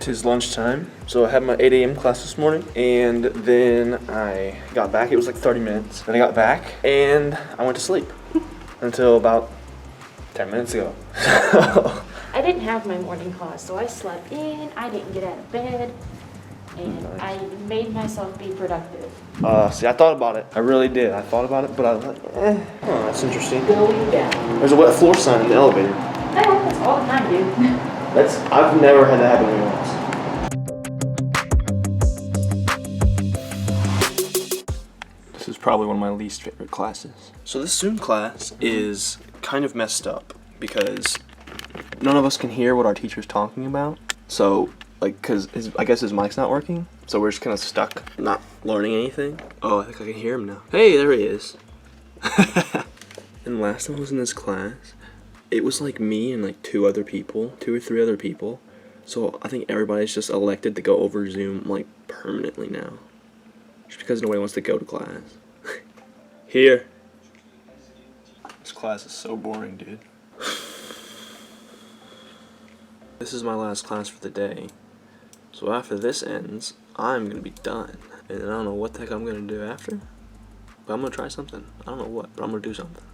It is lunchtime, so I had my 8 a.m. class this morning, and then I got back. It was like 30 minutes. Then I got back, and I went to sleep until about 10 minutes ago. I didn't have my morning class, so I slept in, I didn't get out of bed, and nice. I made myself be productive. See, I thought about it. I really did. I thought about it, but I was like, oh, that's interesting. Going down. There's a wet floor sign in the elevator. That happens all the time, dude. I've never had that happen to me once. This is probably one of my least favorite classes. So this Zoom class is kind of messed up because none of us can hear what our teacher's talking about. So, like, I guess his mic's not working. So we're just kind of stuck, not learning anything. Oh, I think I can hear him now. Hey, there he is. And last time I was in this class, it was like me and like 2 or 3 other people. So I think everybody's just elected to go over Zoom like permanently now. Just because nobody wants to go to class. Here. This class is so boring, dude. This is my last class for the day. So after this ends, I'm gonna be done. And I don't know what the heck I'm gonna do after. But I'm gonna try something. I don't know what, but I'm gonna do something.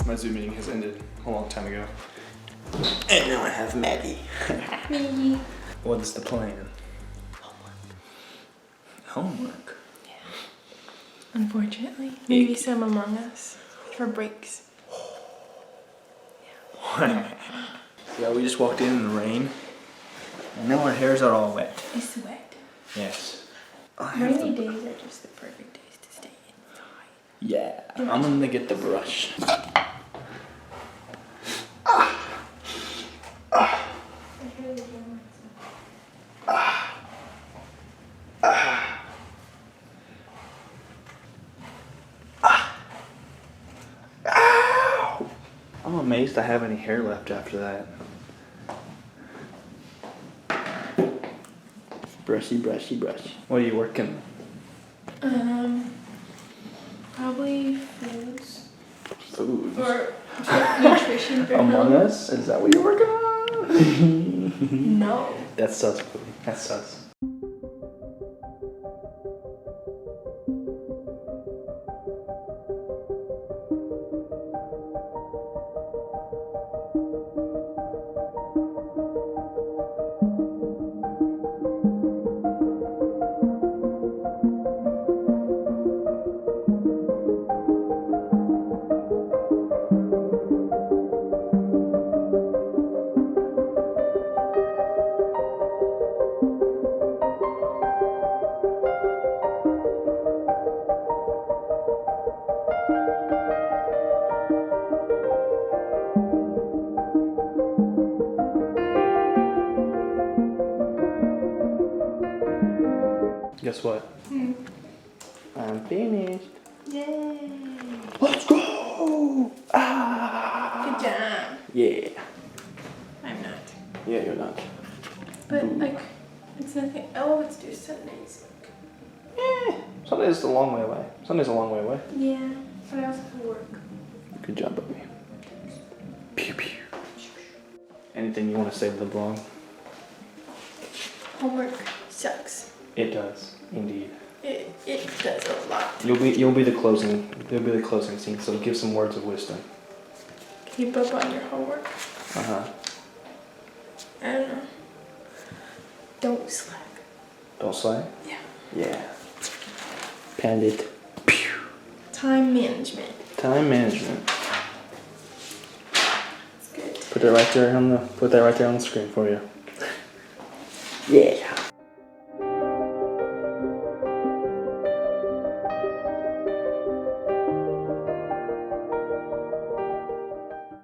My Zoom meeting has ended a long time ago. And now I have Maddie. Me. What's the plan? Homework? Yeah. Unfortunately. Maybe some Among Us for breaks. Yeah. Yeah, we just walked in the rain. And now our hairs are all wet. It's wet. Yes. Rainy days are just the perfect days to stay inside. Yeah. I'm gonna get the brush. I'm amazed I have any hair left after that. Brushy, brushy, brush. What are you working? Probably foods. Foods. Or nutrition for Among health. Us? Is that what you're working on? No. That's sus, buddy. That's sus. Guess what? I'm finished. Yay. Let's go! Ah! Good job. Yeah. I'm not. Yeah, you're not. But like, it's nothing. Oh, let's do Sundays. Sunday's a long way away. Sunday's a long way away. Yeah, but I also have to work. Good job, Bobby. Pew pew. Anything you want to say to the vlog? Homework sucks. It does, indeed. It does a lot. You'll be the closing scene. So give some words of wisdom. Keep up on your homework. I don't know. Don't slack. Don't slack. Yeah. Yeah. Pound it. Pew. Time management. Time management. It's good. Put that right there on the screen for you.